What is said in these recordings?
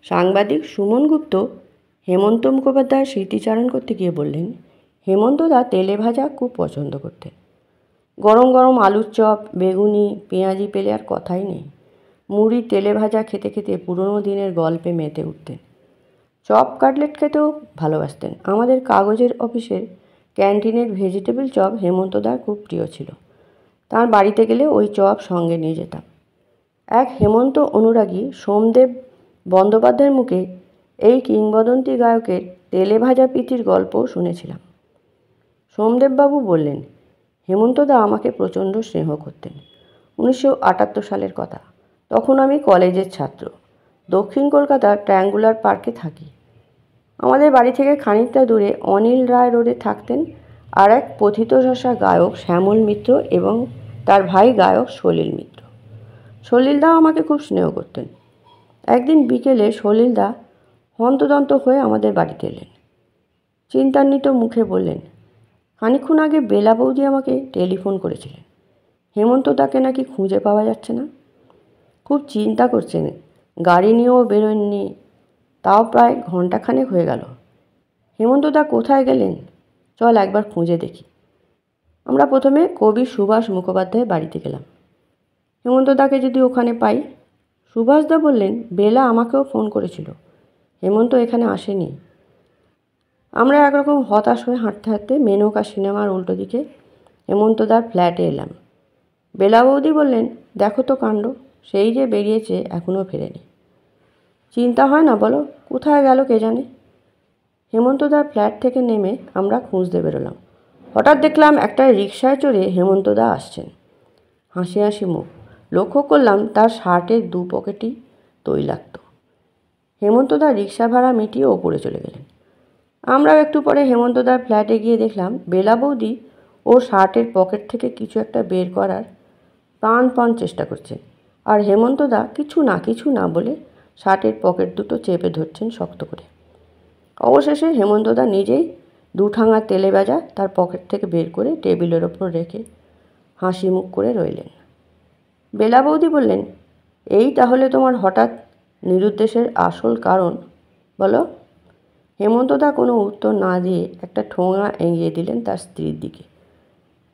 সাংবাদিক সুমন গুপ্ত হেমন্ত মুখোপাধ্যায়ের স্মৃতিচারণ করতে গিয়ে বললেন, হেমন্তদা তেলে ভাজা খুব পছন্দ করতেন। গরম গরম আলুর চপ, বেগুনি, পেঁয়াজি পেলে আর কথাই নেই। মুড়ি তেলে ভাজা খেতে খেতে পুরনো দিনের গল্পে মেতে উঠতেন। চপ কাটলেট খেতেও ভালোবাসতেন। আমাদের কাগজের অফিসের ক্যান্টিনের ভেজিটেবল চপ হেমন্তদার খুব প্রিয় ছিল। তার বাড়িতে গেলে ওই চপ সঙ্গে নিয়ে যেতাম। এক হেমন্ত অনুরাগী সোমদেব বন্দ্যোপাধ্যায়ের মুখে এই কিংবদন্তি গায়কের তেলে ভাজা পিঠির গল্প শুনেছিলাম। সোমদেববাবু বললেন, হেমন্তদা আমাকে প্রচণ্ড স্নেহ করতেন। 1978 সালের কথা। তখন আমি কলেজের ছাত্র। দক্ষিণ কলকাতার ট্রায়াঙ্গুলার পার্কে থাকি। আমাদের বাড়ি থেকে খানিকটা দূরে অনিল রায় রোডে থাকতেন আর এক পথিতযশা গায়ক শ্যামল মিত্র এবং তার ভাই গায়ক সলিল মিত্র। সলিলদা আমাকে খুব স্নেহ করতেন। একদিন বিকেলে সলিলদা হন্তদন্ত হয়ে আমাদের বাড়িতে এলেন। চিন্তান্বিত মুখে বললেন, খানিকক্ষণ আগে বেলা বৌদি আমাকে টেলিফোন করেছিলেন। হেমন্তদাকে নাকি খুঁজে পাওয়া যাচ্ছে না। খুব চিন্তা করছেন, গাড়ি নিয়েও বেরোননি, তাও প্রায় ঘণ্টাখানেক হয়ে গেল। হেমন্তদা কোথায় গেলেন? চল একবার খুঁজে দেখি। আমরা প্রথমে কবি সুভাষ মুখোপাধ্যায়ের বাড়িতে গেলাম। হেমন্তদাকে যদি ওখানে পাই। সুভাষদা বললেন, বেলা আমাকেও ফোন করেছিল, হেমন্ত এখানে আসেনি। আমরা একরকম হতাশ হয়ে হাঁটতে হাঁটতে মেনকা সিনেমার উল্টো দিকে হেমন্তদার ফ্ল্যাটে এলাম। বেলা বৌদি বললেন, দেখো তো কাণ্ড, সেই যে বেরিয়েছে এখনও ফেরেনি। চিন্তা হয় না বলো, কোথায় গেল কে জানে। হেমন্তদার ফ্ল্যাট থেকে নেমে আমরা খুঁজতে বেরোলাম। হঠাৎ দেখলাম একটা রিকশায় চড়ে হেমন্তদা আসছেন। হাসি হাসি মুখ। লক্ষ্য করলাম তার শার্টের দু পকেটই তৈলাক্ত। হেমন্তদা রিকশা ভাড়া মিটিয়ে ওপরে চলে গেলেন। আমরাও একটু পরে হেমন্তদার ফ্ল্যাটে গিয়ে দেখলাম বেলা বৌদি ও শার্টের পকেট থেকে কিছু একটা বের করার প্রাণপণ চেষ্টা করছেন, আর হেমন্তদা কিছু না বলে শার্টের পকেট দুটো চেপে ধরছেন শক্ত করে। অবশেষে হেমন্তদা নিজেই 2 ঠাঙা তেলে ভাজা তার পকেট থেকে বের করে টেবিলের ওপর রেখে হাসি মুখ করে রইলেন। বেলা বৌদি বললেন, এই তাহলে তোমার হঠাৎ নিরুদ্দেশের আসল কারণ, বলো। হেমন্তদা কোনো উত্তর না দিয়ে একটা ঠোঙা এগিয়ে দিলেন তার স্ত্রীর দিকে।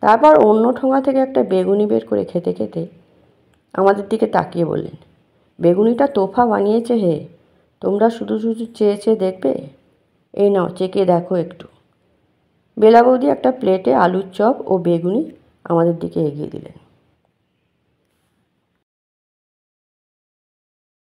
তারপর অন্য ঠোঙা থেকে একটা বেগুনি বের করে খেতে খেতে আমাদের দিকে তাকিয়ে বললেন, বেগুনিটা তোফা বানিয়েছে হে, তোমরা শুধু শুধু চেয়ে চেয়ে দেখবে, এই নাও চেকে দেখো একটু। বেলা বৌদি একটা প্লেটে আলুর চপ ও বেগুনি আমাদের দিকে এগিয়ে দিলেন।